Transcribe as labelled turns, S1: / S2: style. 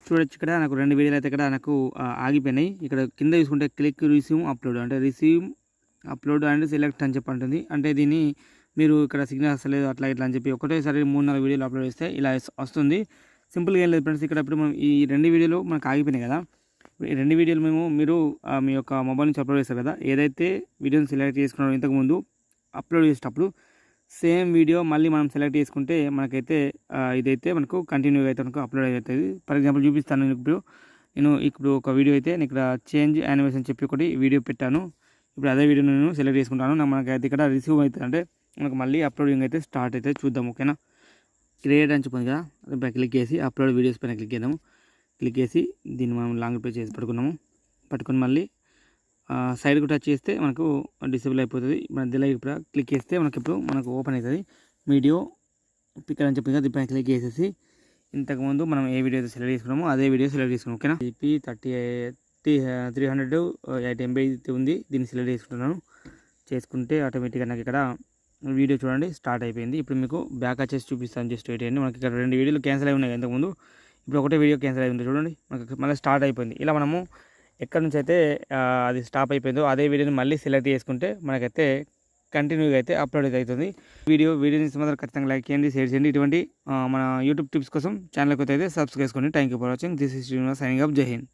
S1: చూడొచ్చు ఇక్కడ నాకు 2 వీడియోలు అయితే ఇక్కడ నాకు ఆగిపోయినాయి. ఇక్కడ కింద చూసుకుంటే క్లిక్ రిసీవ్ అప్లోడ్ అంటే రిసీవ్ అప్లోడ్ అండ్ సెలెక్ట్ అని చెప్పి అంటుంది. అంటే దీన్ని మీరు ఇక్కడ సిగ్నల్ వస్తలేదు అట్లా ఇట్లా అని చెప్పి ఒకటేసారి 3-4 వీడియోలు అప్లోడ్ చేస్తే ఇలా వస్తుంది. సింపుల్గా ఏం లేదు ఫ్రెండ్స్. ఇక్కడ ఇప్పుడు మనం ఈ 2 వీడియోలు మనకు ఆగిపోయినాయి కదా. ఈ 2 వీడియోలు మీరు మీ యొక్క మొబైల్ నుంచి అప్లోడ్ చేస్తారు కదా. ఏదైతే వీడియోని సెలెక్ట్ చేసుకున్నారో ఇంతకుముందు అప్లోడ్ చేసేటప్పుడు సేమ్ వీడియో మళ్ళీ మనం సెలెక్ట్ చేసుకుంటే మనకైతే ఇదైతే మనకు కంటిన్యూగా అయితే మనకు అప్లోడ్ అవుతుంది. ఫర్ ఎగ్జాంపుల్ చూపిస్తాను. నేను ఇప్పుడు ఒక వీడియో అయితే నేను ఇక్కడ చేంజ్ యానిమేషన్ చెప్పి ఒకటి వీడియో పెట్టాను. ఇప్పుడు అదే వీడియో నేను సెలెక్ట్ చేసుకుంటాను. మనకైతే ఇక్కడ రిసీవ్ అవుతుంది అంటే మనకు మళ్ళీ అప్లోడింగ్ అయితే స్టార్ట్ అయితే చూద్దాం. ఓకేనా. క్రియేట్ అని చెప్పింది కదా, అది క్లిక్ చేసి అప్లోడ్ వీడియోస్ పైన క్లిక్ చేద్దాము. క్లిక్ చేసి దీన్ని మనం లాంగ్ ప్రెస్ చేసి పట్టుకొని మళ్ళీ సైడ్కి టచ్ చేస్తే మనకు డిసేబుల్ అయిపోతుంది. మధ్యలో ఇప్పుడు క్లిక్ చేస్తే మనకు ఓపెన్ అవుతుంది వీడియో పిక్కర్ అని చెప్పింది కదా. దీనిపైన క్లిక్ చేసేసి ఇంతకుముందు మనం ఏ వీడియో అయితే సెలెక్ట్ చేసుకున్నామో అదే వీడియో సెలెక్ట్ చేసుకున్నాం. ఓకేనా. 308 MB అయితే ఉంది. దీన్ని సెలెక్ట్ చేసుకుంటున్నాను. చేసుకుంటే ఆటోమేటిక్గా నాకు ఇక్కడ వీడియో చూడండి స్టార్ట్ అయిపోయింది. ఇప్పుడు మీకు బ్యాక్ వచ్చేసి చూపిస్తాను. జస్ట్ వెయిట్ చేయండి. మనకి ఇక్కడ 2 వీడియోలు క్యాన్సిల్ అయి ఉన్నాయి ఇంతకుముందు. ఇప్పుడు ఒకటే వీడియో క్యాన్సిల్ అయి ఉంది చూడండి. మనకి మళ్ళీ స్టార్ట్ అయిపోయింది. ఇలా మనము ఎక్కడి నుంచి అయితే అది స్టాప్ అయిపోయిందో అదే వీడియోని మళ్ళీ సెలెక్ట్ చేసుకుంటే మనకైతే కంటిన్యూగా అయితే అప్లోడ్ అయితే అవుతుంది. వీడియోని మాత్రం ఖచ్చితంగా లైక్ చేయండి, షేర్ చేయండి. ఇటువంటి మన యూట్యూబ్ టిప్స్ కోసం ఛానల్కి అయితే సబ్స్క్రైబ్ చేసుకోండి. Thank you for watching. This is Srinivas signing up. జై హింద్.